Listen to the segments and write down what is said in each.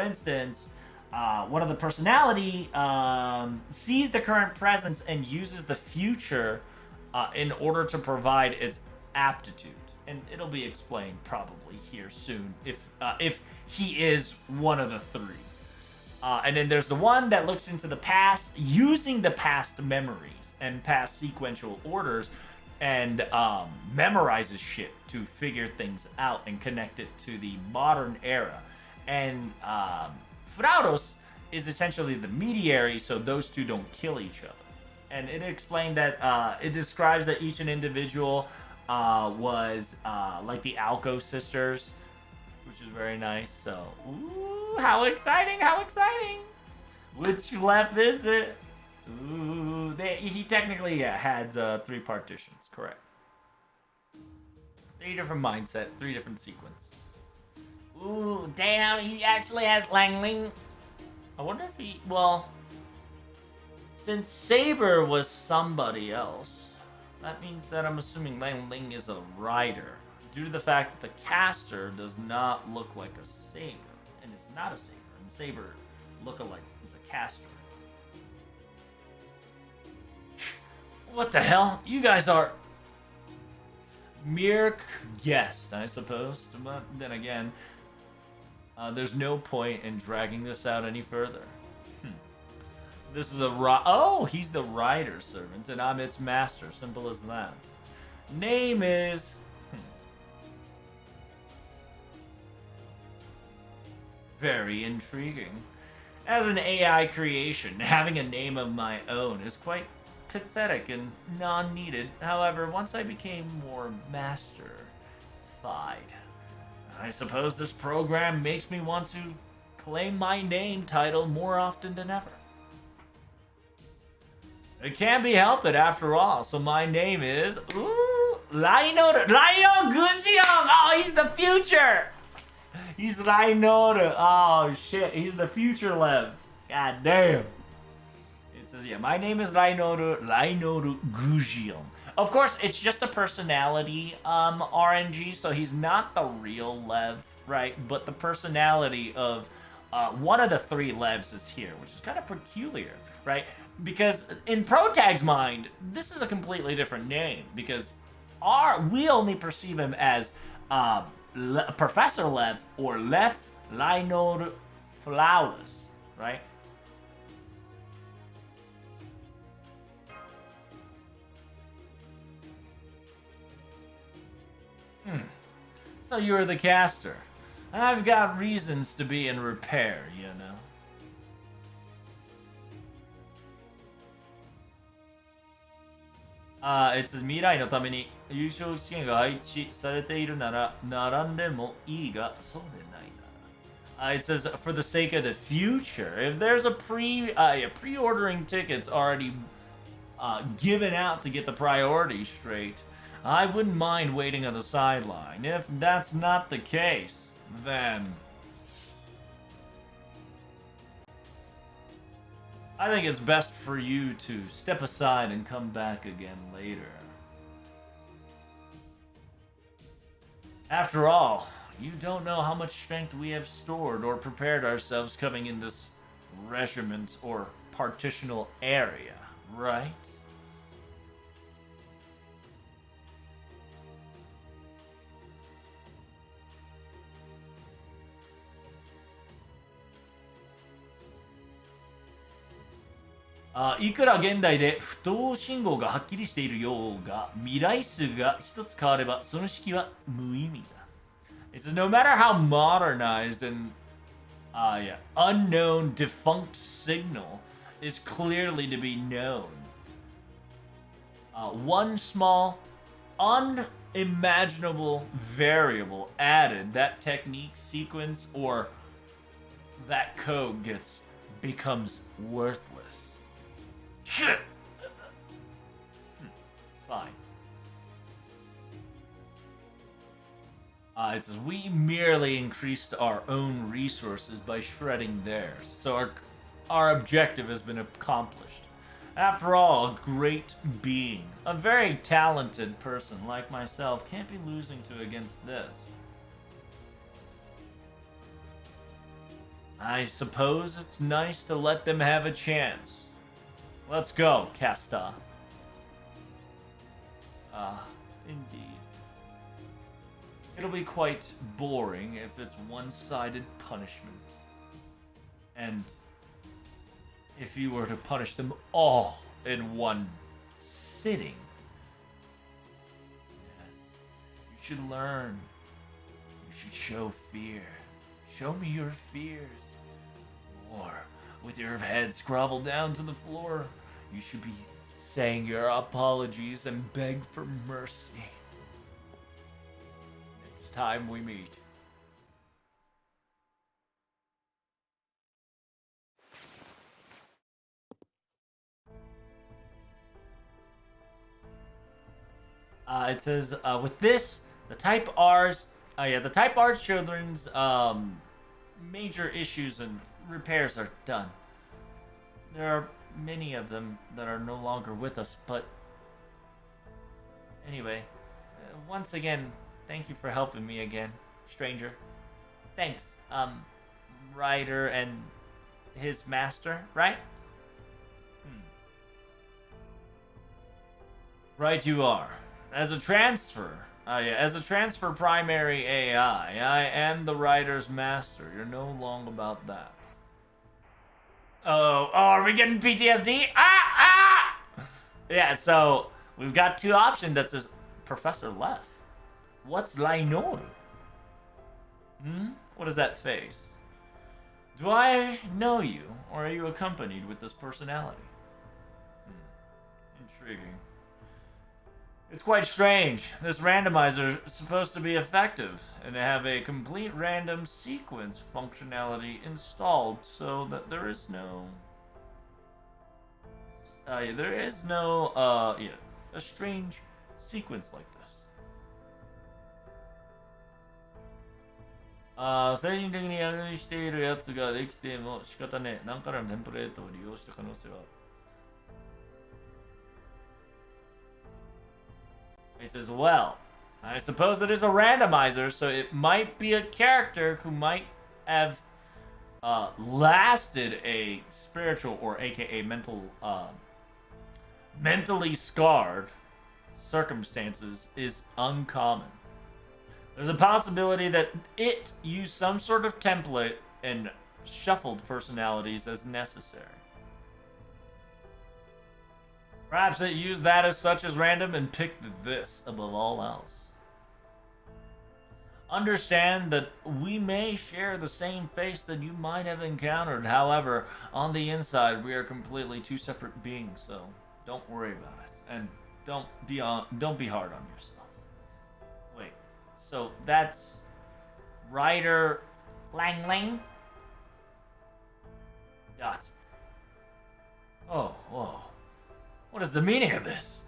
instance, one of the personality sees the current presence and uses the future in order to provide its aptitude. And it'll be explained probably here soon if he is one of the three. And then there's the one that looks into the past using the past memories and past sequential orders and memorizes shit to figure things out and connect it to the modern era. And Fraudos is essentially the mediary, so those two don't kill each other. And it explained that it describes that each an individual was like the Alco sisters, which is very nice. So, ooh, how exciting! How exciting! Which left is it? Ooh, he technically had 3 partitions, correct? 3 different mindset, 3 different sequence. Ooh, damn! He actually has Langling. I wonder if he, well, since Saber was somebody else, that means that I'm assuming Langling is a rider, due to the fact that the caster does not look like a Saber, and is not a Saber, and Saber look-alike is a caster. What the hell? You guys are mere guests, I suppose, but then again, there's no point in dragging this out any further. This is oh, he's the rider servant, and I'm its master. Simple as that. Name is... Very intriguing. As an AI creation, having a name of my own is quite pathetic and non-needed. However, once I became more master-fied, I suppose this program makes me want to claim my name title more often than ever. It can't be helped after all, so my name is... Ooh, Rhino Gusion! Oh, he's the future! He's Rhino. Oh, shit, he's the future Lev. God damn. It says, yeah, my name is Rhino Gusion. Of course, it's just a personality RNG, so he's not the real Lev, right? But the personality of one of the 3 Levs is here, which is kind of peculiar, right? Because in Protag's mind, this is a completely different name, because we only perceive him as Professor Lev or Lev Lynor Flawless, right? So you're the caster. I've got reasons to be in repair, you know. It says 未来のために優勝試験が配置されているなら並んでもいいがそうでないなら it says for the sake of the future, if there's a pre-ordering tickets already given out to get the priority straight, I wouldn't mind waiting on the sideline. If that's not the case, then I think it's best for you to step aside and come back again later. After all, you don't know how much strength we have stored or prepared ourselves coming in this regiment or partitional area, right?いくら現代で不等信号がはっきりしているようが、未来数が一つ変わればその式は無意味だ。It says no matter how modernized and unknown defunct signal is clearly to be known. One small, unimaginable variable added, that technique, sequence, or that code becomes worthless. Shit! Fine. It says, we merely increased our own resources by shredding theirs. So our objective has been accomplished. After all, a great being, a very talented person like myself, can't be losing to against this. I suppose it's nice to let them have a chance. Let's go, Casta. Indeed. It'll be quite boring if it's one-sided punishment. And if you were to punish them all in one sitting. Yes. You should learn. You should show fear. Show me your fears. Or, with your heads groveled down to the floor, you should be saying your apologies and beg for mercy. Next time we meet. It says, with this, the Type R's children's major issues and repairs are done. There are many of them that are no longer with us, but anyway, once again, thank you for helping me again, stranger. Thanks, Ryder and his master, right? Right you are. As a transfer primary AI, I am the Ryder's master. You're no long about that. Oh, are we getting PTSD? Yeah, so we've got two options that says Professor left. What's Lainoru? What is that face? Do I know you, or are you accompanied with this personality? Intriguing. It's quite strange. This randomizer is supposed to be effective and to have a complete random sequence functionality installed so that there is no a strange sequence like this. 精神的にやりしているやつができても仕方ねえ。何からのテンプレートを利用した可能性がある。He says, well, I suppose it is a randomizer, so it might be a character who might have lasted a spiritual or aka mentally scarred circumstances is uncommon. There's a possibility that it used some sort of template and shuffled personalities as necessary. Perhaps it used that as such as random and picked this above all else. Understand that we may share the same face that you might have encountered. However, on the inside, we are completely two separate beings, so don't worry about it. And don't be hard on yourself. Wait, so that's Ryder Langling? Dots. Oh, whoa. What is the meaning of this?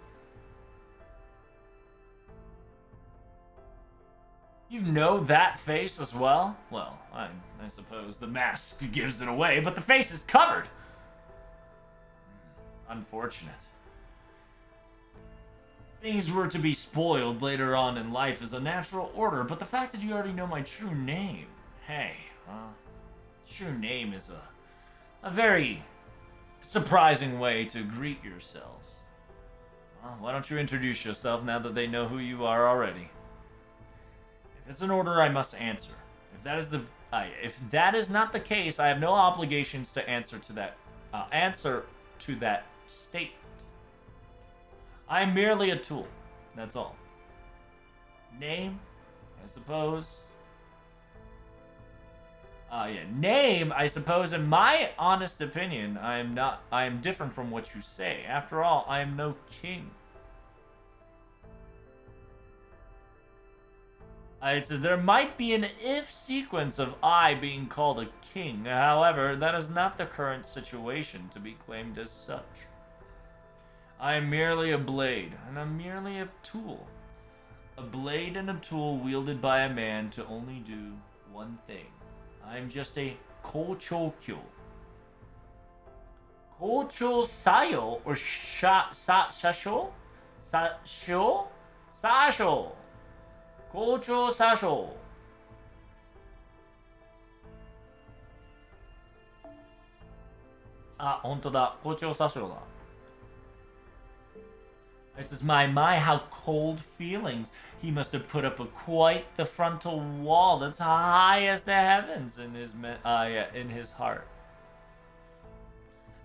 You know that face as well? Well, I suppose the mask gives it away, but the face is covered. Unfortunate. Things were to be spoiled later on in life is a natural order, but the fact that you already know my true name, hey, true name is a very surprising way to greet yourselves. Well, why don't you introduce yourself now that they know who you are already? If it's an order, I must answer. If that is not the case, I have no obligations to answer to that statement. I am merely a tool. That's all. Name, I suppose. Name, I suppose, in my honest opinion, I am different from what you say. After all, I am no king. It says there might be an if sequence of I being called a king. However, that is not the current situation to be claimed as such. I am merely a blade, and I'm merely a tool. A blade and a tool wielded by a man to only do one thing. I'm just a kochokyo. Kocho sayo or sasho? Sasho. Kocho sasho. あ、本当だ。校長殺傷だ。It says, my, how cold feelings. He must have put up quite the frontal wall that's high as the heavens in his heart.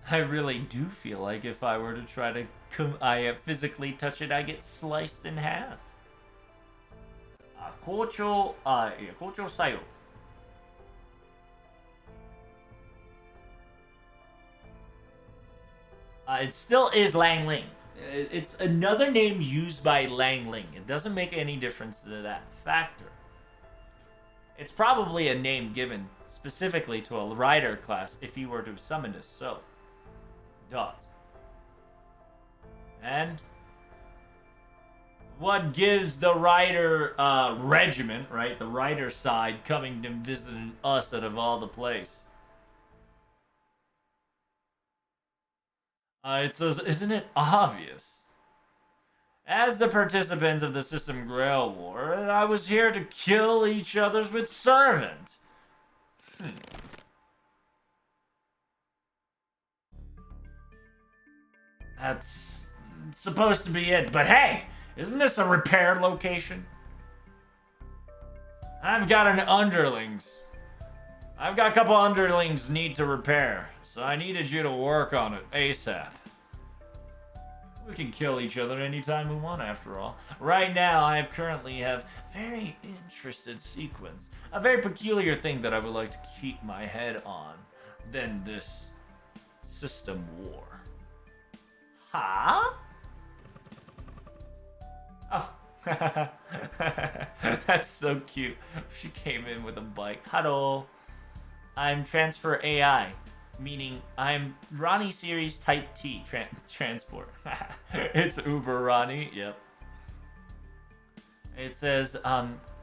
I really do feel like if I were to try to physically touch it, I get sliced in half. 校長作用。It still is Lang Ling. It's another name used by Lang Ling. It doesn't make any difference to that factor. It's probably a name given specifically to a rider class if he were to summon this, so. Dots. And what gives the rider regiment, right? The rider side coming to visiting us out of all the place. It says, isn't it obvious? As the participants of the System Grail War, I was here to kill each other's with servant. That's supposed to be it, but hey, isn't this a repair location? I've got a couple underlings need to repair, so I needed you to work on it ASAP. We can kill each other anytime we want, after all. Right now, I currently have very interested sequence. A very peculiar thing that I would like to keep my head on than this system war. Huh? Oh. That's so cute. She came in with a bike. Hello. I'm Transfer AI. Meaning I'm Ronnie Series Type T transport. It's Uber Ronnie, yep. It says,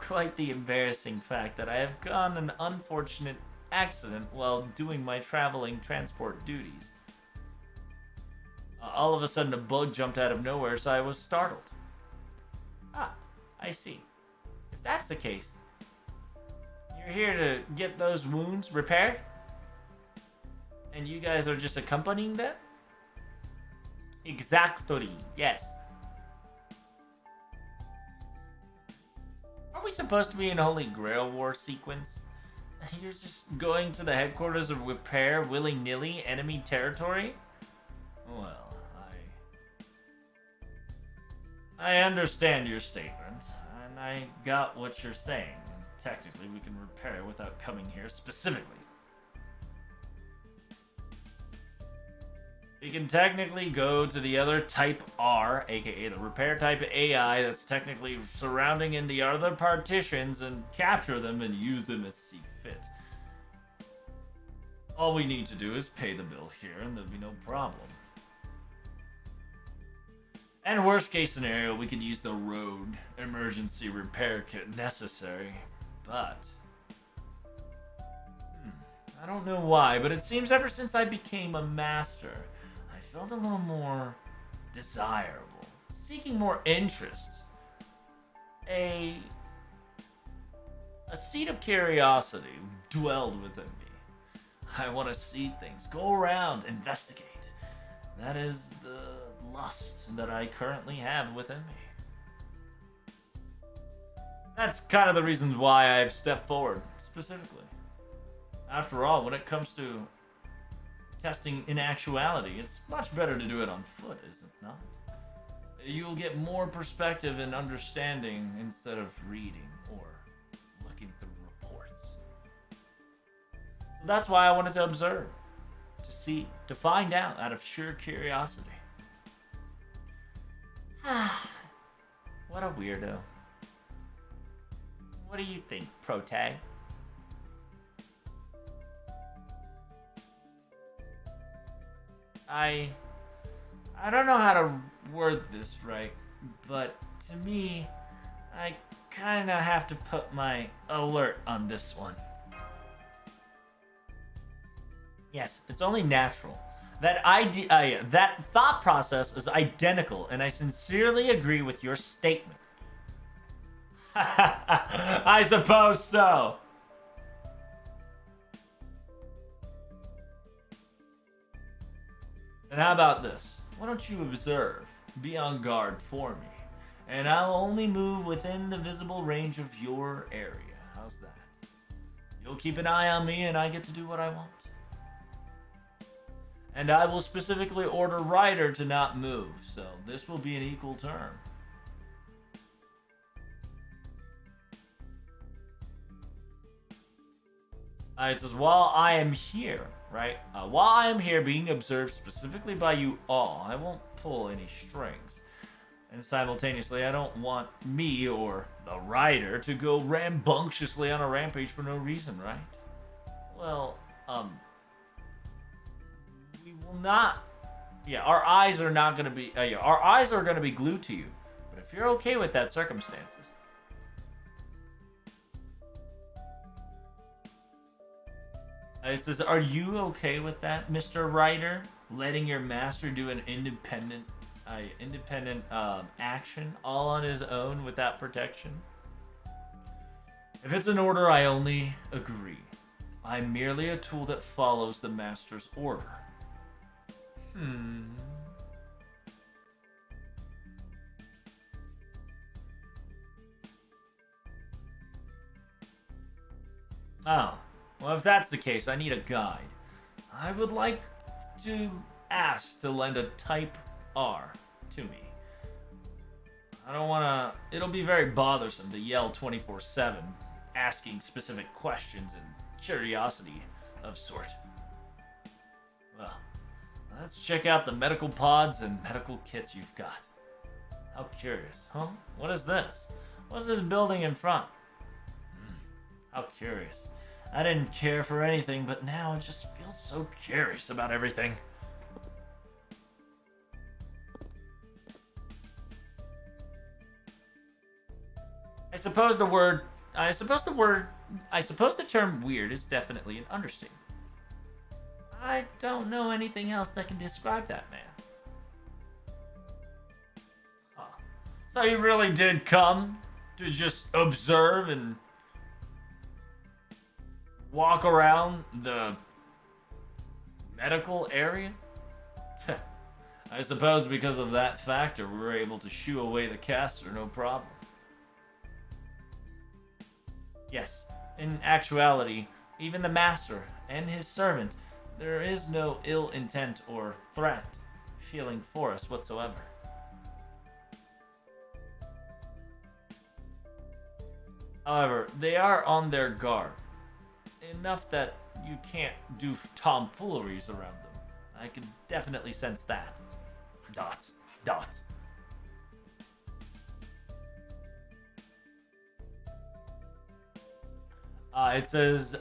quite the embarrassing fact that I have gotten an unfortunate accident while doing my traveling transport duties. All of a sudden a bug jumped out of nowhere, so I was startled. Ah, I see. If that's the case, you're here to get those wounds repaired? And you guys are just accompanying them? Exactly, yes. Are we supposed to be in Holy Grail War sequence? You're just going to the headquarters of repair willy-nilly enemy territory? Well, I understand your statement, and I got what you're saying. Technically, we can repair without coming here specifically. We can technically go to the other Type R, aka the repair type AI that's technically surrounding in the other partitions and capture them and use them as see fit. All we need to do is pay the bill here and there'll be no problem. And worst case scenario, we could use the road emergency repair kit necessary, but I don't know why, but it seems ever since I became a master, I felt a little more desirable, seeking more interest. A seed of curiosity dwelled within me. I want to see things, go around, investigate. That is the lust that I currently have within me. That's kind of the reasons why I've stepped forward, specifically. After all, when it comes to testing in actuality, it's much better to do it on foot, is it not? You'll get more perspective and understanding instead of reading or looking through reports. So that's why I wanted to observe, to see, to find out of sheer curiosity. What a weirdo. What do you think, Protag? I don't know how to word this right, but to me, I kind of have to put my alert on this one. Yes, it's only natural. That thought process is identical, and I sincerely agree with your statement. I suppose so. And how about this? Why don't you observe? Be on guard for me. And I'll only move within the visible range of your area. How's that? You'll keep an eye on me and I get to do what I want. And I will specifically order Ryder to not move, so this will be an equal term. It says, while I am here, right? While I am here being observed specifically by you all, I won't pull any strings. And simultaneously, I don't want me or the Ryder to go rambunctiously on a rampage for no reason, right? Well, we will not. Yeah, our eyes are not going to be. Our eyes are going to be glued to you. But if you're okay with that circumstances. It says, are you okay with that, Mr. Ryder? Letting your master do an independent action all on his own without protection? If it's an order, I only agree. I'm merely a tool that follows the master's order. Oh, well, if that's the case, I need a guide. I would like to ask to lend a Type R to me. I don't want to. It'll be very bothersome to yell 24/7, asking specific questions and curiosity of sort. Well, let's check out the medical pods and medical kits you've got. How curious, huh? What is this? What's this building in front? How curious. I didn't care for anything, but now I just feel so curious about everything. I suppose the term weird is definitely an understatement. I don't know anything else that can describe that man. Huh. So you really did come to just observe and walk around the medical area? I suppose because of that factor, we were able to shoo away the caster, no problem. Yes, in actuality, even the master and his servant, there is no ill intent or threat feeling for us whatsoever. However, they are on their guard. Enough that you can't do tomfooleries around them. I can definitely sense that. Dots. It says,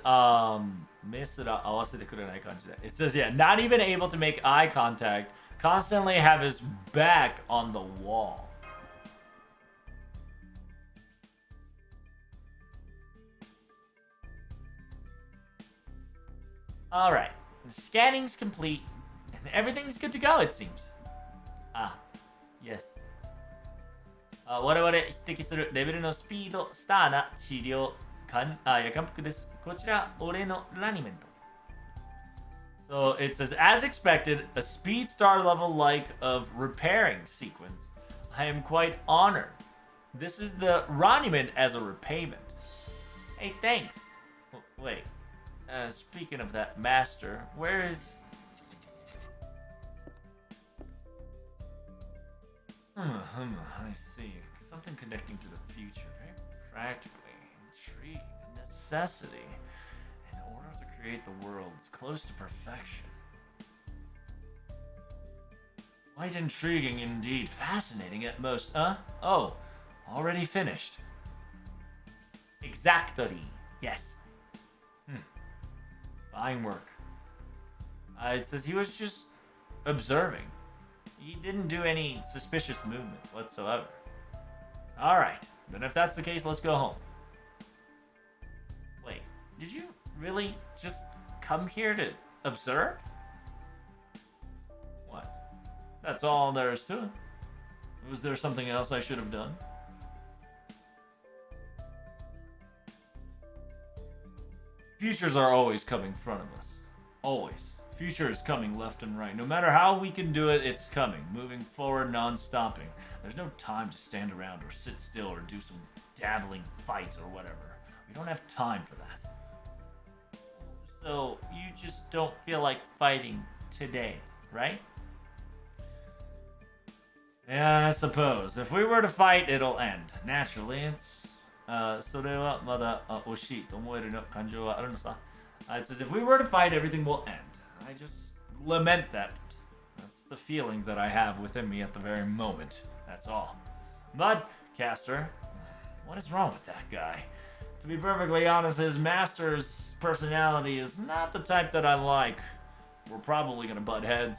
it says, yeah, not even able to make eye contact, constantly have his back on the wall. Alright, the scanning's complete, and everything's good to go, it seems. Ah, yes. 我々匹敵するレベルのスピードスターな治療や感服です。こちら、俺のラニメント。So it says, as expected, a speed star level like of repairing sequence. I am quite honored. This is the Roniment as a repayment. Hey, thanks. Wait. Speaking of that master, where is... I see. Something connecting to the future. Very practically intriguing. A necessity. In order to create the world close to perfection. Quite intriguing indeed. Fascinating at most. Oh. Already finished. Exactly. Yes. Fine work. It says he was just observing. He didn't do any suspicious movement whatsoever. Alright, then if that's the case, let's go home. Wait, did you really just come here to observe? What? That's all there is to it. Was there something else I should have done? Futures are always coming in front of us. Always. future is coming left and right. No matter how we can do it, it's coming. Moving forward, non-stopping. There's no time to stand around or sit still or do some dabbling fights or whatever. We don't have time for that. So, you just don't feel like fighting today, right? Yeah, I suppose. If we were to fight, it'll end. Naturally, it's... それはまだ惜しいと思える感情はあるのさ. It says, if we were to fight, everything will end. I just lament that. That's the feelings that I have within me at the very moment. That's all. But, Caster, what is wrong with that guy? To be perfectly honest, his master's personality is not the type that I like. We're probably gonna butt heads.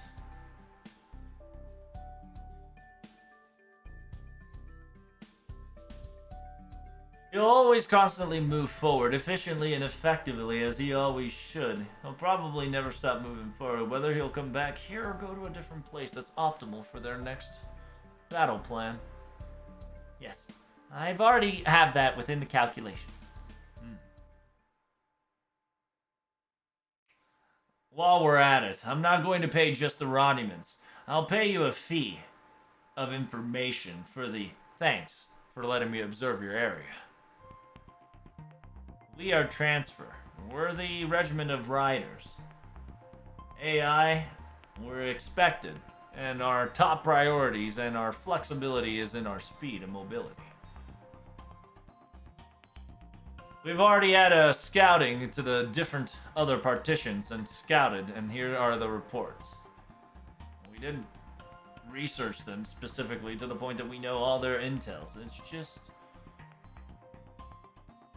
He'll always constantly move forward, efficiently and effectively, as he always should. He'll probably never stop moving forward, whether he'll come back here or go to a different place that's optimal for their next battle plan. Yes, I've already have that within the calculation. While we're at it, I'm not going to pay just the monuments. I'll pay you a fee of information for the thanks for letting me observe your area. We are transfer. We're the regiment of riders. AI, we're expected. And our top priorities and our flexibility is in our speed and mobility. We've already had a scouting into the different other partitions and scouted, and here are the reports. We didn't research them specifically to the point that we know all their intels. It's just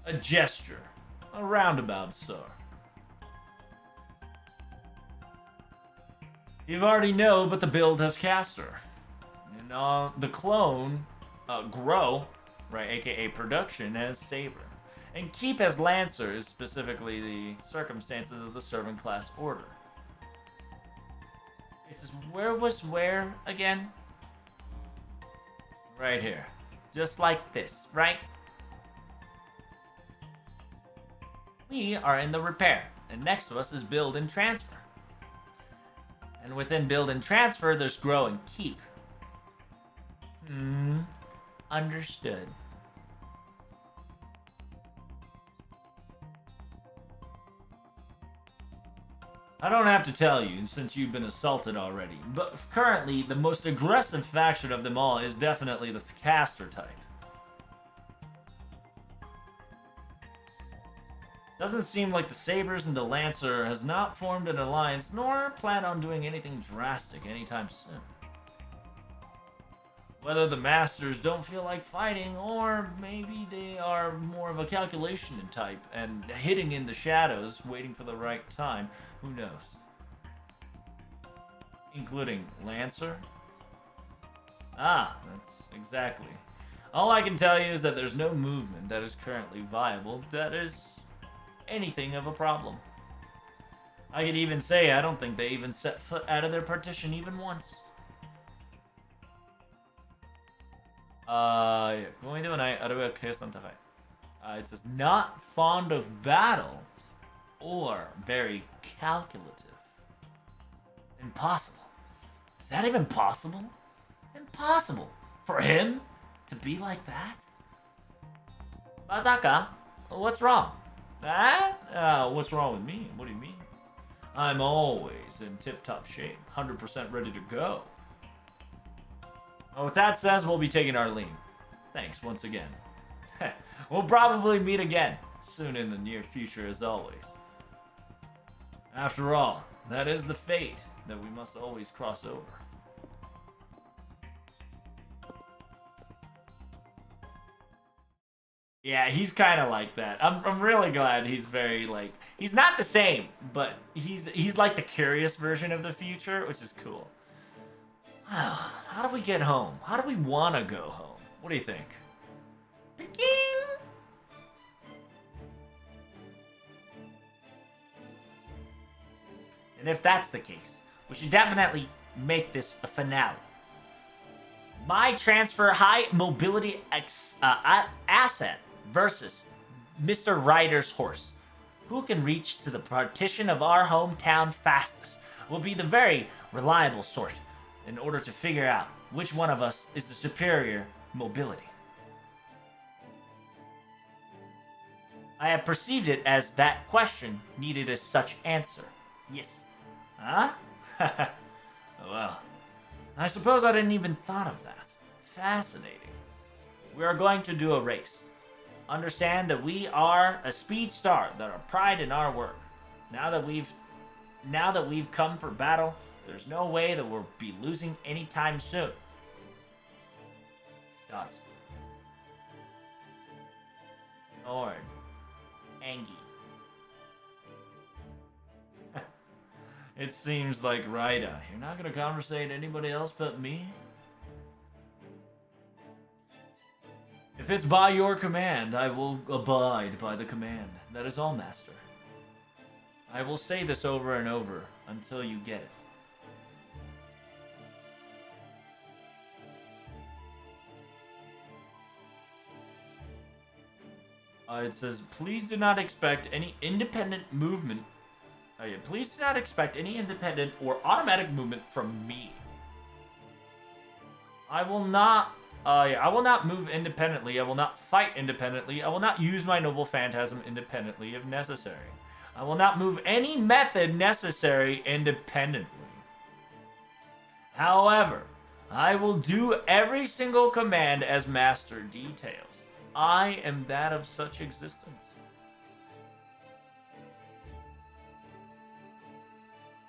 a gesture, a roundabout sort. You already know, but the build has Caster. And the clone, Grow, right, aka Production, has Saber. And Keep as Lancer is specifically the circumstances of the servant class order. It says, where was where again? Right here. Just like this, right? We are in the repair, and next to us is build and transfer. And within build and transfer, there's grow and keep. Understood. I don't have to tell you, since you've been assaulted already, but currently, the most aggressive faction of them all is definitely the caster type. Doesn't seem like the Sabers and the Lancer has not formed an alliance, nor plan on doing anything drastic anytime soon. Whether the Masters don't feel like fighting, or maybe they are more of a calculation type and hitting in the shadows, waiting for the right time, who knows? Including Lancer? Ah, that's exactly. All I can tell you is that there's no movement that is currently viable that is anything of a problem. I could even say I don't think they even set foot out of their partition even once. Going to an it says not fond of battle or very calculative. Impossible. Is that even possible? Impossible for him to be like that? Masaka, what's wrong? What's wrong with me? What do you mean? I'm always in tip-top shape, 100% ready to go. Well, with that said, we'll be taking our leave. Thanks once again. We'll probably meet again, soon in the near future as always. After all, that is the fate that we must always cross over. Yeah, he's kind of like that. I'm really glad he's very, like... He's not the same, but he's like the curious version of the future, which is cool. How do we get home? How do we want to go home? What do you think? And if that's the case, we should definitely make this a finale. My transfer high mobility asset versus Mr. Ryder's horse. Who can reach to the partition of our hometown fastest? will be the very reliable sort in order to figure out which one of us is the superior mobility. I have perceived it as that question needed as such answer. Yes. Huh? Well, I suppose I didn't even thought of that. Fascinating. We are going to do a race. Understand that we are a speed star that are pride in our work. Now that we've come for battle, there's no way that we'll be losing anytime soon. Dots. Lord. Angie. It seems like Raida. You're not gonna conversate anybody else but me? If it's by your command, I will abide by the command. That is all, Master. I will say this over and over until you get it. It says, please do not expect any independent movement. Please do not expect any independent or automatic movement from me. I will not move independently. I will not fight independently. I will not use my noble phantasm independently if necessary. I will not move any method necessary independently. However, I will do every single command as Master details. I am that of such existence.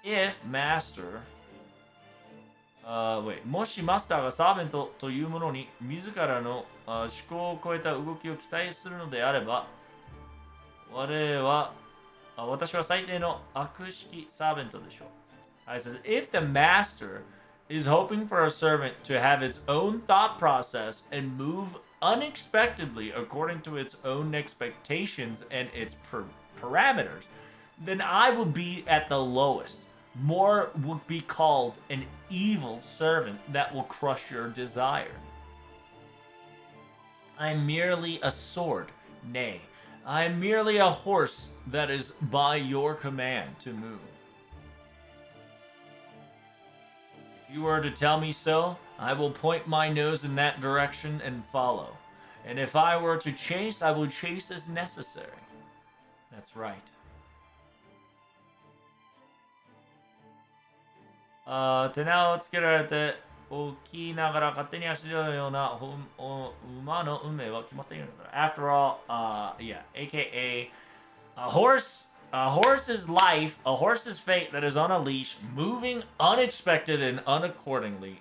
If Master... もしマスターがサーベントというものに自らの思考を超えた動きを期待するのであれば、私は最低の悪式サーベントでしょう。I says, if the master is hoping for a servant to have its own thought process and move unexpectedly according to its own expectations and its parameters, then I will be at the lowest. More would be called an evil servant that will crush your desire. I am merely a sword. Nay, I am merely a horse that is by your command to move. If you were to tell me so, I will point my nose in that direction and follow. And if I were to chase, I will chase as necessary. That's right. 手縄をつけられて起きながら勝手に走るような馬の運命は決まっているのだ。After all, aka a horse's life, a horse's fate that is on a leash, moving unexpected and unaccordingly.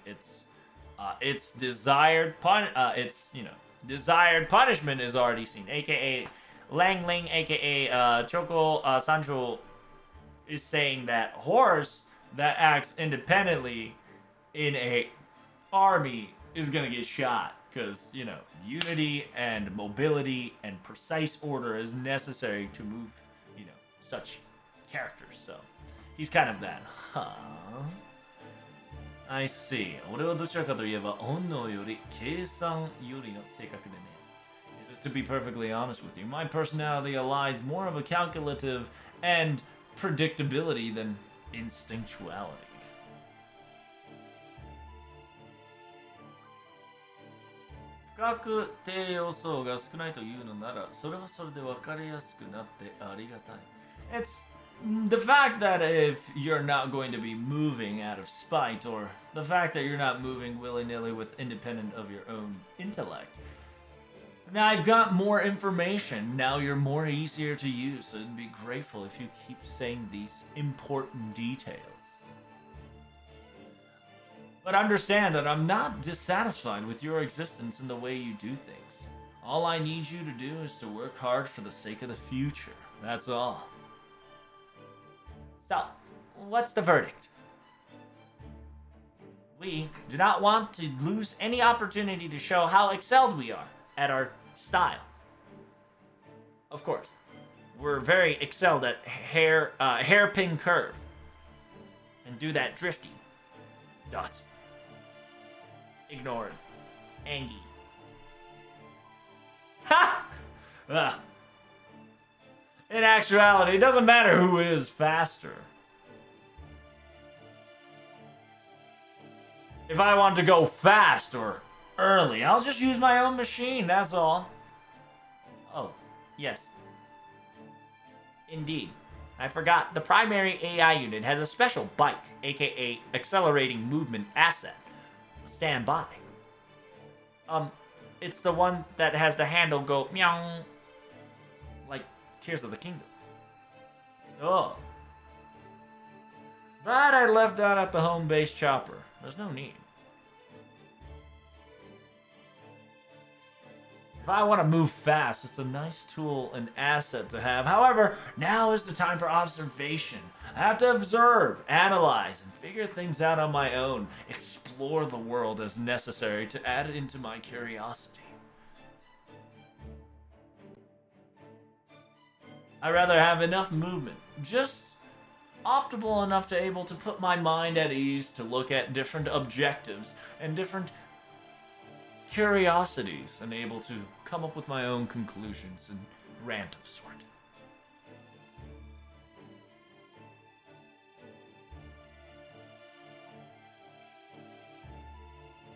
Its desired desired punishment is already seen. Aka Lang Ling, aka Choco Sancho, is saying that horse that acts independently in a army is gonna get shot because, unity and mobility and precise order is necessary to move, such characters. So he's kind of that. Huh? I see. 俺はどちらかといえば本能より計算よりの性格でね。This is to be perfectly honest with you. My personality aligns more of a calculative and predictability than instinctuality. 不確定要素が少ないというのなら、それはそれで分かりやすくなってありがたい。It's the fact that if you're not going to be moving out of spite, or the fact that you're not moving willy-nilly with independent of your own intellect. Now I've got more information. Now you're more easier to use, so I'd be grateful if you keep saying these important details. But understand that I'm not dissatisfied with your existence and the way you do things. All I need you to do is to work hard for the sake of the future. That's all. So, what's the verdict? We do not want to lose any opportunity to show how excelled we are at our style. Of course, we're very excelled at hairpin curve and do that drifty. Dots. Ignored. Angie. Ha! In actuality, it doesn't matter who is faster. If I want to go fast or early, I'll just use my own machine, that's all. Oh, yes. Indeed. I forgot, the primary AI unit has a special bike, aka accelerating movement asset. Stand by. It's the one that has the handle go meow, like Tears of the Kingdom. Oh. But I left that at the home base chopper. There's no need. If I want to move fast, it's a nice tool and asset to have. However, now is the time for observation. I have to observe, analyze, and figure things out on my own. Explore the world as necessary to add it into my curiosity. I'd rather have enough movement, just optimal enough to able to put my mind at ease to look at different objectives and different curiosities and able to come up with my own conclusions and rant of sort.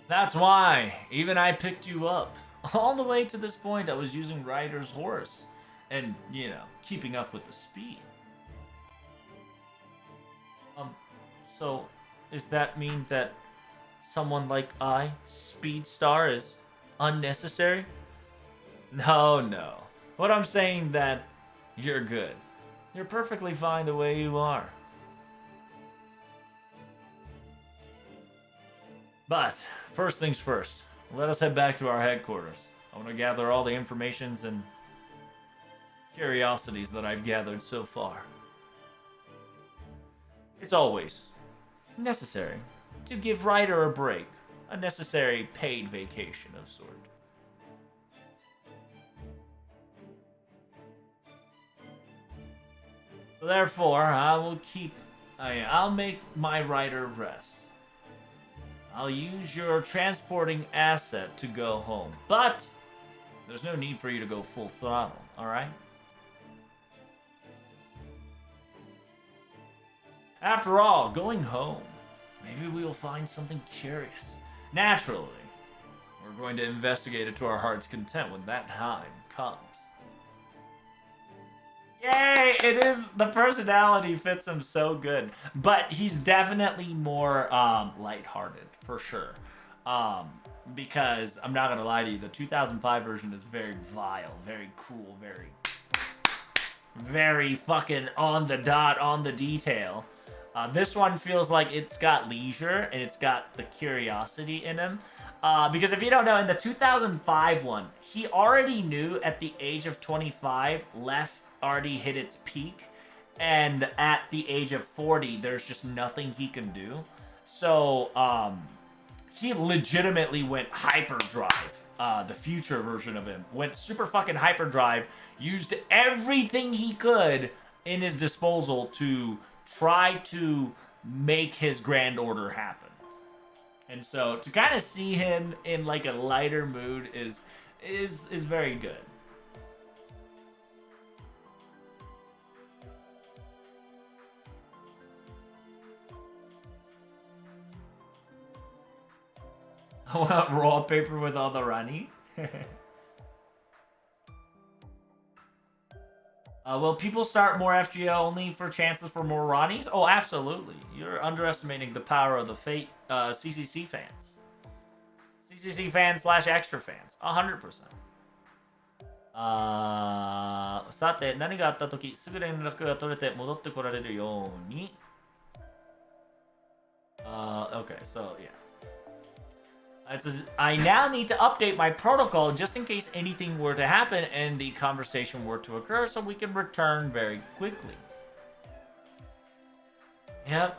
That's why even I picked you up. All the way to this point I was using Ryder's horse and, you know, keeping up with the speed. So does that mean that someone like I, Speed Star, is unnecessary? No. What I'm saying that you're good. You're perfectly fine the way you are. But first things first, let us head back to our headquarters. I want to gather all the informations and curiosities that I've gathered so far. It's always necessary to give Ryder a break, a necessary paid vacation of sort. Therefore, I'll make my Ryder rest. I'll use your transporting asset to go home, but there's no need for you to go full throttle, alright? After all, going home, maybe we will find something curious. Naturally, we're going to investigate it to our heart's content when that time comes. Yay! It is, the personality fits him so good. But he's definitely more lighthearted, for sure. Because, I'm not gonna lie to you, the 2005 version is very vile, very cruel, very fucking on the dot, on the detail. This one feels like it's got leisure and it's got the curiosity in him. Because if you don't know, in the 2005 one, he already knew at the age of 25, Left already hit its peak. And at the age of 40, there's just nothing he can do. So, he legitimately went hyperdrive. The future version of him went super fucking hyperdrive, used everything he could in his disposal to try to make his grand order happen. And so to kind of see him in like a lighter mood is very good. I want wallpaper with all the Rani. Will people start more FGO only for chances for more Ronnies? Oh, absolutely. You're underestimating the power of the CCC fans. CCC fans / extra fans. 100%. さて、何があったとき、すぐ連絡が取れて戻ってこられるように。Okay, so yeah. It says, I now need to update my protocol just in case anything were to happen and the conversation were to occur so we can return very quickly. Yep.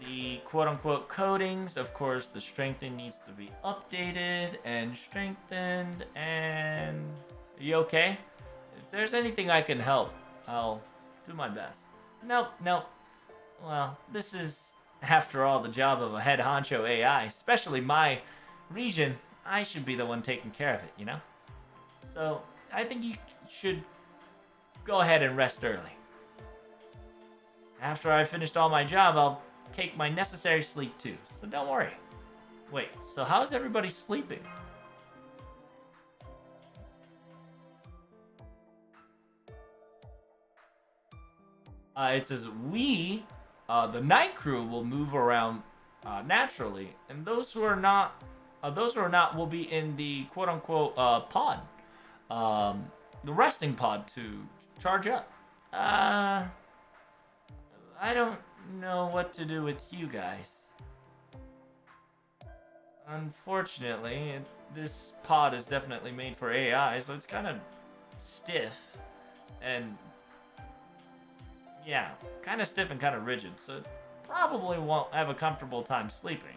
The quote-unquote codings, of course, the strengthen needs to be updated and strengthened. And are you okay? If there's anything I can help, I'll do my best. Nope. Well, this is, after all, the job of a head honcho AI, especially my region. I should be the one taking care of it, you know? So, I think you should go ahead and rest early. After I've finished all my job, I'll take my necessary sleep too, so don't worry. Wait, so how is everybody sleeping? It says the night crew, will move around naturally, and those who are not, will be in the quote unquote pod, um, the resting pod to charge up. Uh, I don't know what to do with you guys. Unfortunately, this pod is definitely made for AI, so it's kind of stiff and yeah, kind of stiff and kind of rigid, so it probably won't have a comfortable time sleeping.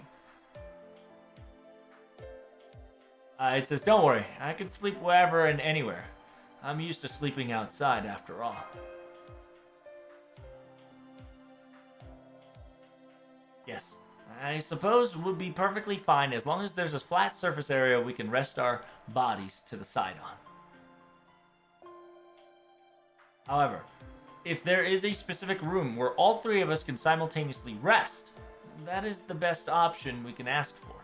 It says, don't worry, I can sleep wherever and anywhere. I'm used to sleeping outside after all. Yes, I suppose would be perfectly fine as long as there's a flat surface area we can rest our bodies to the side on. However, if there is a specific room where all three of us can simultaneously rest, that is the best option we can ask for.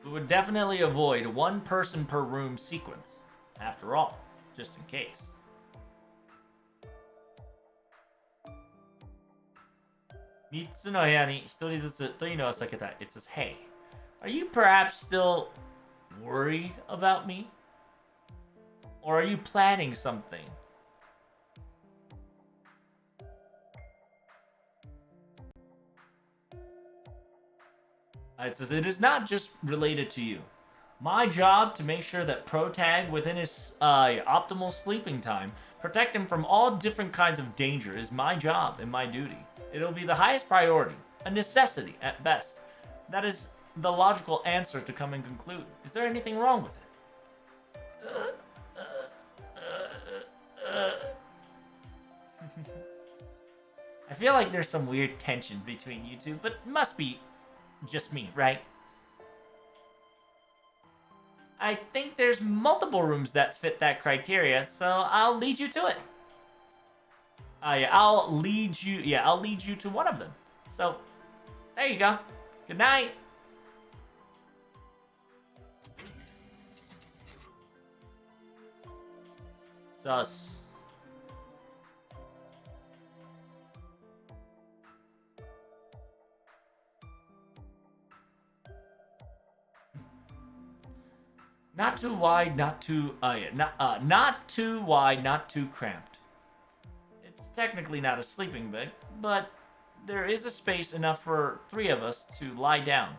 We would definitely avoid one person per room sequence, after all, just in case. It says, hey, are you perhaps still worried about me? Or are you planning something? It says, it is not just related to you. My job to make sure that Protag, within his optimal sleeping time, protect him from all different kinds of danger is my job and my duty. It'll be the highest priority, a necessity at best. That is the logical answer to come and conclude. Is there anything wrong with it? I feel like there's some weird tension between you two, but it must be just me, right? I think there's multiple rooms that fit that criteria, so I'll lead you to it. Yeah, I'll lead you. Yeah, I'll lead you to one of them. So, there you go. Good night. Sus. Not too wide, not too not too wide, not too cramped. It's technically not a sleeping bed, but there is a space enough for three of us to lie down.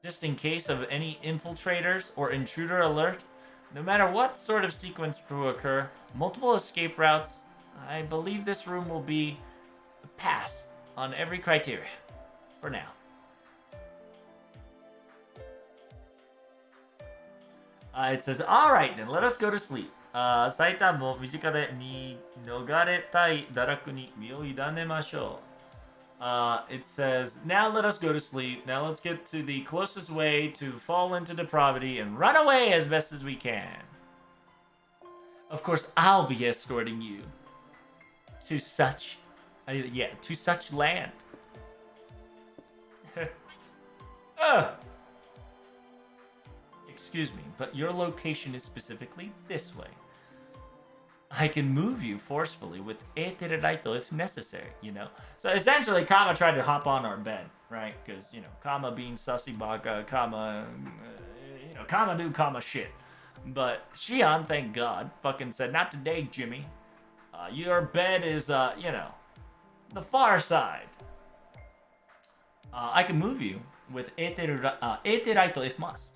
Just in case of any infiltrators or intruder alert, no matter what sort of sequence to occur, multiple escape routes, I believe this room will be a pass on every criteria. For now. It says, alright then, let us go to sleep. 最短も身近でに逃れたい堕落に身を委ねましょう。It says, now let us go to sleep. Now let's get to the closest way to fall into depravity and run away as best as we can. Of course, I'll be escorting you to such, to such land. Excuse me, but your location is specifically this way. I can move you forcefully with etereraito if necessary, you know? So essentially, Kama tried to hop on our bed, right? Because, you know, Kama being sussy baka, Kama, Kama do Kama shit. But Shion, thank God, fucking said, not today, Jimmy. Your bed is, the far side. I can move you with eteraito if must.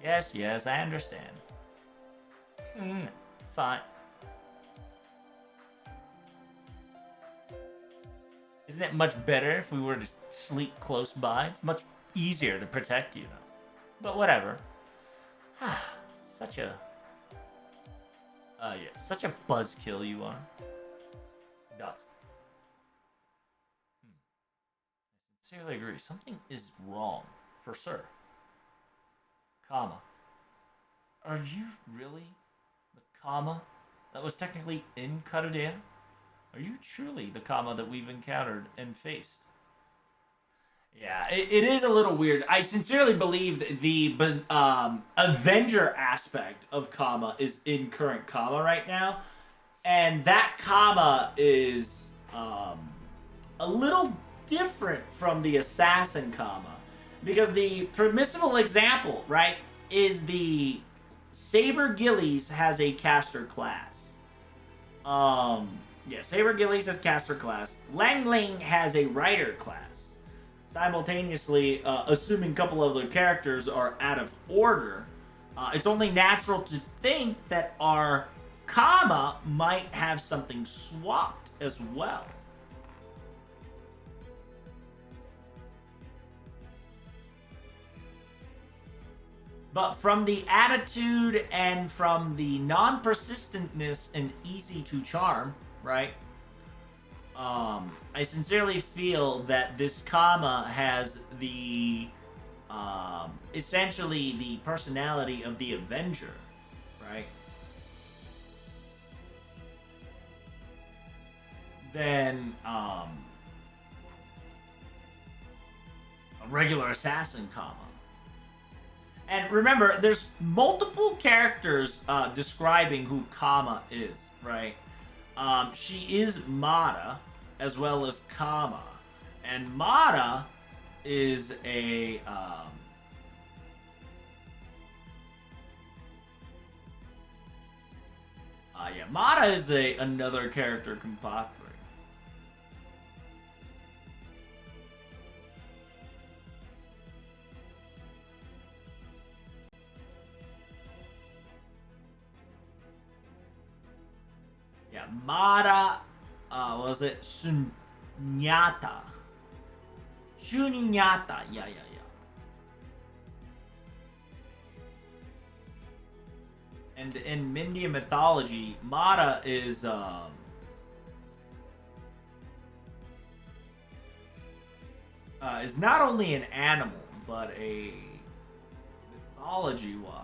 Yes, I understand. Fine. Isn't it much better if we were to sleep close by? It's much easier to protect you, though. But whatever. Such a... such a buzzkill you are. Dots. I sincerely agree. Something is wrong, for sure. Comma. Are you really the Kama that was technically in Karudia? Are you truly the Kama that we've encountered and faced? Yeah, it is a little weird. I sincerely believe that the Avenger aspect of Kama is in current Kama right now, and that Kama is a little different from the Assassin Kama, because the permissible example, right, is the Saber Gillies has a caster class. Yeah, Saber Gillies has caster class. Lang Ling has a rider class. Simultaneously, assuming a couple of other characters are out of order, it's only natural to think that our Kama might have something swapped as well. But from the attitude and from the non-persistentness and easy to charm, right? I sincerely feel that this Kama has the essentially the personality of the Avenger, right? Than a regular assassin Kama. And remember, there's multiple characters describing who Kama is, right? She is Mata, as well as Kama. And Mata is a... yeah, Mata is another character Kumpathri. Yeah, Mara, was it Sunyata? Shunyata, yeah. And in Indian mythology, Mara is not only an animal, but a mythology-wise.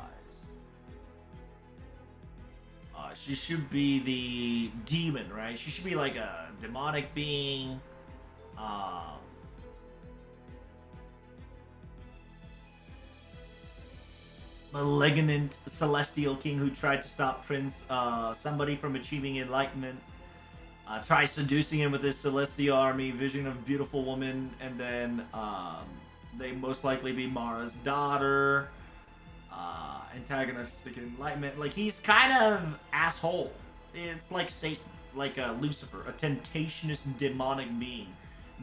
She should be the demon, right? She should be like a demonic being. Malignant celestial king who tried to stop Prince somebody from achieving enlightenment. Tries seducing him with his celestial army, vision of beautiful woman, and then they most likely be Mara's daughter. Antagonistic enlightenment. Like, he's kind of asshole. It's like Satan, like Lucifer, a temptationist demonic being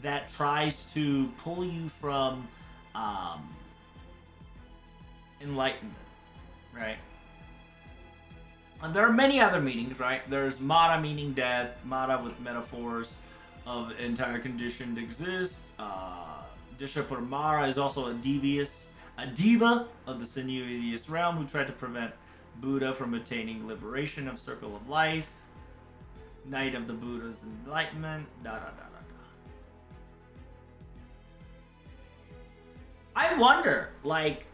that tries to pull you from enlightenment, right? And there are many other meanings, right? There's Mata meaning death, Mata with metaphors of entire conditioned exists. Dishaparamara is also a diva of the sinuous realm who tried to prevent Buddha from attaining liberation of circle of life. Knight of the Buddha's enlightenment. I wonder, like,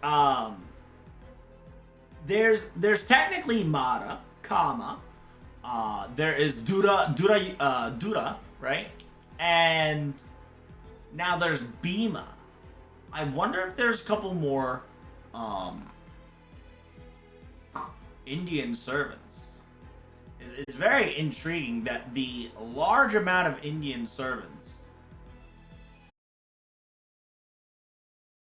there's technically Mara, Kama. There is Dura, right? And now there's Bhima. I wonder if there's a couple more Indian servants. It's very intriguing that the large amount of Indian servants